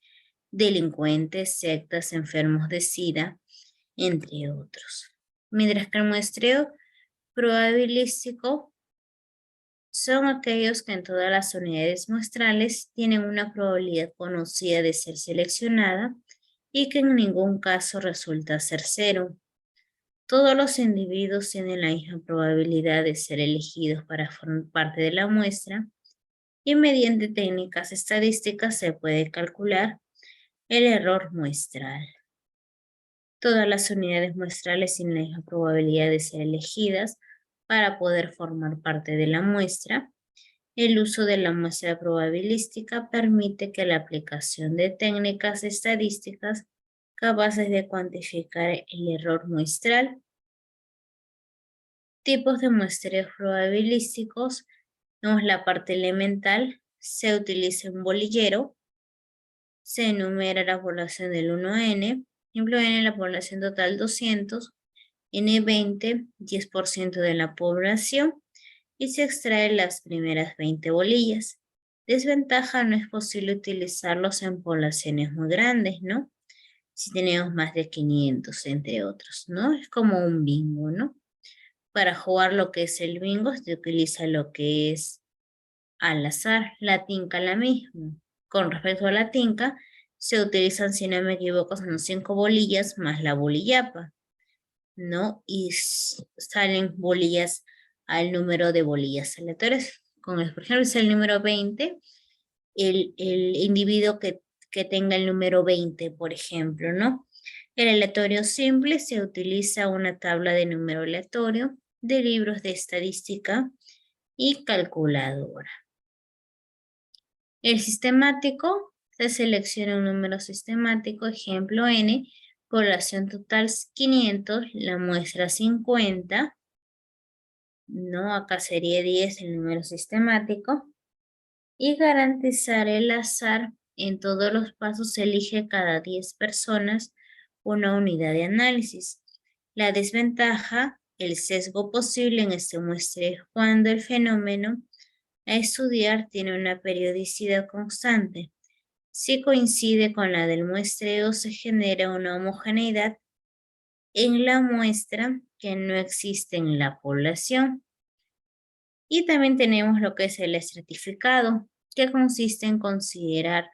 delincuentes, sectas, enfermos de SIDA, entre otros. Mientras que el muestreo probabilístico son aquellos que en todas las unidades muestrales tienen una probabilidad conocida de ser seleccionada y que en ningún caso resulta ser cero. Todos los individuos tienen la misma probabilidad de ser elegidos para formar parte de la muestra, y mediante técnicas estadísticas se puede calcular el error muestral. Todas las unidades muestrales tienen la misma probabilidad de ser elegidas para poder formar parte de la muestra. El uso de la muestra probabilística permite que la aplicación de técnicas estadísticas capaces de cuantificar el error muestral. Tipos de muestreos probabilísticos. Tenemos la parte elemental: se utiliza un bolillero, se enumera la población del 1 a n, ejemplo n, la población total 200, n 20, 10% de la población, y se extraen las primeras 20 bolillas. Desventaja: no es posible utilizarlos en poblaciones muy grandes, ¿no? Si tenemos más de 500, entre otros, ¿no? Es como un bingo, ¿no? Para jugar lo que es el bingo se utiliza lo que es al azar. La tinca la misma. Con respecto a la tinca, se utilizan, si no me equivoco, son 5 bolillas más la bolillapa, ¿no? Y salen bolillas al número de bolillas aleatorias. Por ejemplo, es el número 20, el individuo que tenga el número 20, por ejemplo, ¿no? El aleatorio simple: se utiliza una tabla de número aleatorio de libros de estadística y calculadora. El sistemático: se selecciona un número sistemático, ejemplo n, población total 500, la muestra 50, ¿no? Acá sería 10 el número sistemático. Y garantizar el azar: en todos los pasos se elige cada 10 personas una unidad de análisis. La desventaja: el sesgo posible en este muestreo cuando el fenómeno a estudiar tiene una periodicidad constante. Si coincide con la del muestreo, se genera una homogeneidad en la muestra que no existe en la población. Y también tenemos lo que es el estratificado, que consiste en considerar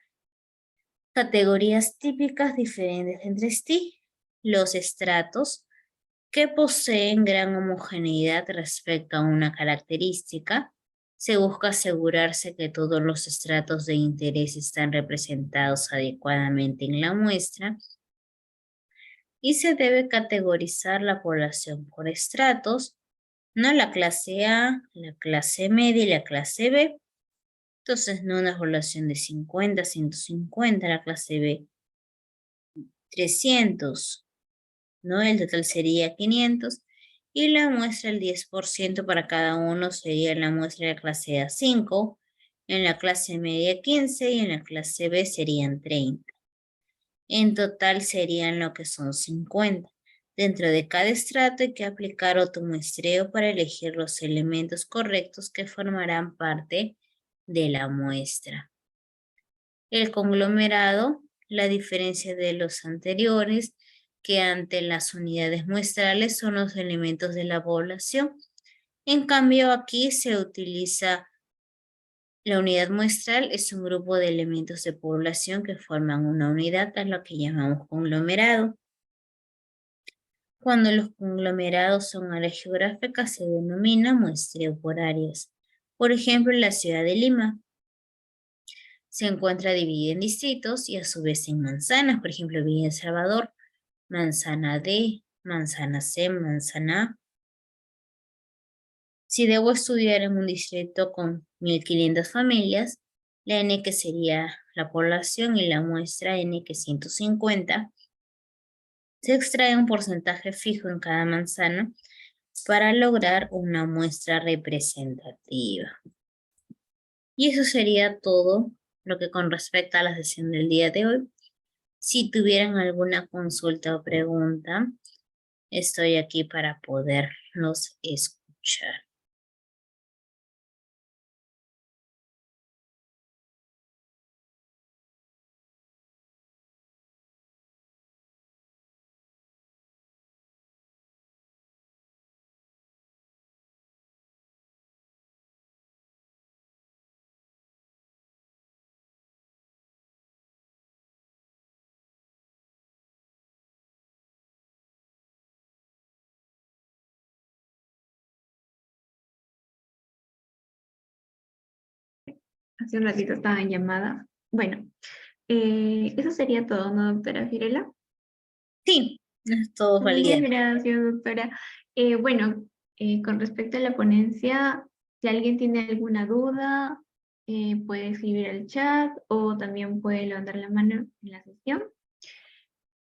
categorías típicas diferentes entre sí. Los estratos que poseen gran homogeneidad respecto a una característica. Se busca asegurarse que todos los estratos de interés están representados adecuadamente en la muestra, y se debe categorizar la población por estratos, ¿no? La clase A, la clase media y la clase B. Entonces, ¿no? Una población de 50, 150, la clase B 300, ¿no? El total sería 500. Y la muestra, el 10% para cada uno, sería la muestra de la clase A 5, en la clase media 15 y en la clase B serían 30. En total serían lo que son 50. Dentro de cada estrato hay que aplicar otro muestreo para elegir los elementos correctos que formarán parte de la muestra. El conglomerado, la diferencia de los anteriores, que ante las unidades muestrales son los elementos de la población. En cambio, aquí se utiliza la unidad muestral, es un grupo de elementos de población que forman una unidad, a lo que llamamos conglomerado. Cuando los conglomerados son áreas geográficas, se denomina muestreo por áreas. Por ejemplo, la ciudad de Lima se encuentra dividida en distritos y a su vez en manzanas. Por ejemplo, Villa El Salvador, manzana D, manzana C, manzana A. Si debo estudiar en un distrito con 1500 familias, la N, que sería la población, y la muestra N, que es 150, se extrae un porcentaje fijo en cada manzana para lograr una muestra representativa. Y eso sería todo lo que con respecto a la sesión del día de hoy. Si tuvieran alguna consulta o pregunta, estoy aquí para poderlos escuchar. Hace un ratito estaba en llamada. Bueno, eso sería todo, ¿no, doctora Firela? Sí, es todo Muchas validado. gracias, doctora. Bueno, con respecto a la ponencia, si alguien tiene alguna duda, puede escribir al chat o también puede levantar la mano en la sesión.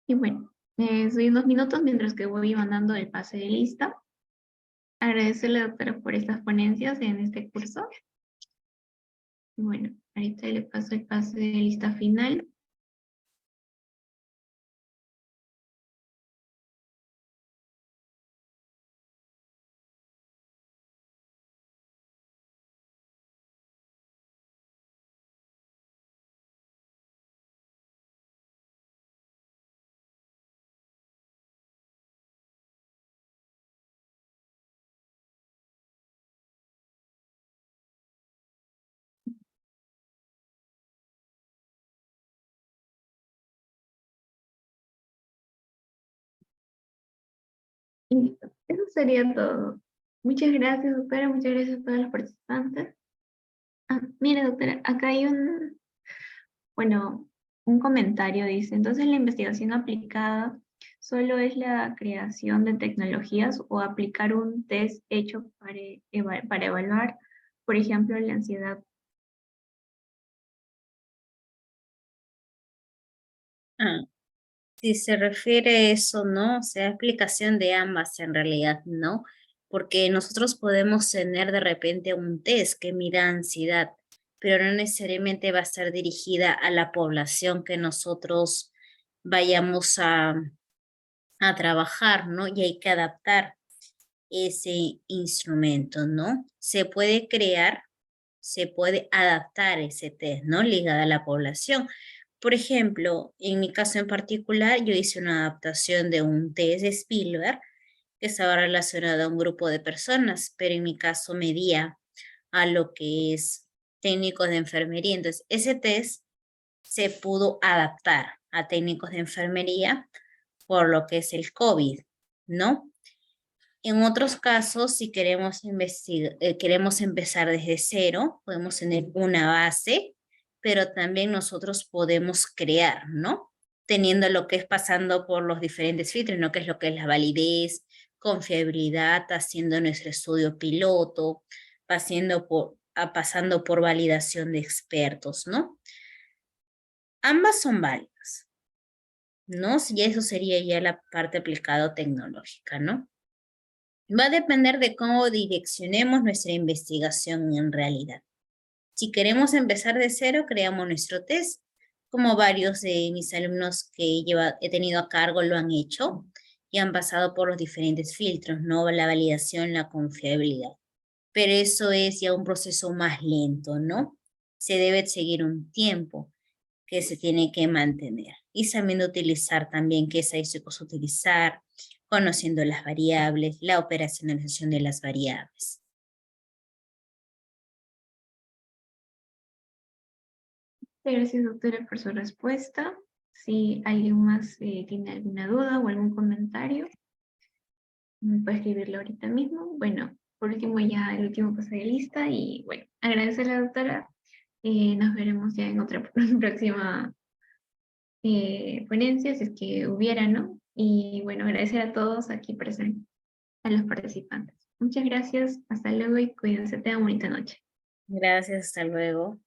Y bueno, doy unos minutos mientras que voy mandando el pase de lista. Agradecerle, doctora, por estas ponencias en este curso. Y bueno, ahorita le paso el pase de lista final. Listo. Eso sería todo. Muchas gracias, doctora. Muchas gracias a todos los participantes. Ah, mira, doctora, acá hay bueno, un comentario dice, entonces la investigación aplicada solo es la creación de tecnologías o aplicar un test hecho para evaluar, por ejemplo, la ansiedad. Ah, si se refiere a eso, ¿no? O sea, aplicación de ambas en realidad, ¿no? Porque nosotros podemos tener de repente un test que mira ansiedad, pero no necesariamente va a estar dirigida a la población que nosotros vayamos a trabajar, ¿no? Y hay que adaptar ese instrumento, ¿no? Se puede crear, se puede adaptar ese test, ¿no? Ligada a la población. Por ejemplo, en mi caso en particular, yo hice una adaptación de un test de Spielberg que estaba relacionado a un grupo de personas, pero en mi caso medía a lo que es técnicos de enfermería. Entonces, ese test se pudo adaptar a técnicos de enfermería por lo que es el COVID, ¿no? En otros casos, si queremos queremos empezar desde cero, podemos tener una base, pero también nosotros podemos crear, ¿no? Teniendo lo que es pasando por los diferentes filtros, ¿no? Que es lo que es la validez, confiabilidad, haciendo nuestro estudio piloto, pasando por validación de expertos, ¿no? Ambas son válidas, ¿no? Y eso sería ya la parte aplicada o tecnológica, ¿no? Va a depender de cómo direccionemos nuestra investigación en realidad. Si queremos empezar de cero, creamos nuestro test como varios de mis alumnos que he tenido a cargo lo han hecho y han pasado por los diferentes filtros, ¿no? La validación, la confiabilidad. Pero eso es ya un proceso más lento, ¿no? Se debe seguir un tiempo que se tiene que mantener y sabiendo utilizar también qué estadísticos utilizar, conociendo las variables, la operacionalización de las variables. Gracias, doctora, por su respuesta. Si alguien más tiene alguna duda o algún comentario, me puede escribirlo ahorita mismo. Bueno, por último ya el último paso de lista y bueno, agradecer a la doctora. Nos veremos ya en otra próxima ponencia, si es que hubiera, ¿no? Y bueno, agradecer a todos aquí presentes, a los participantes. Muchas gracias, hasta luego y cuídense, tengan bonita noche. Gracias, hasta luego.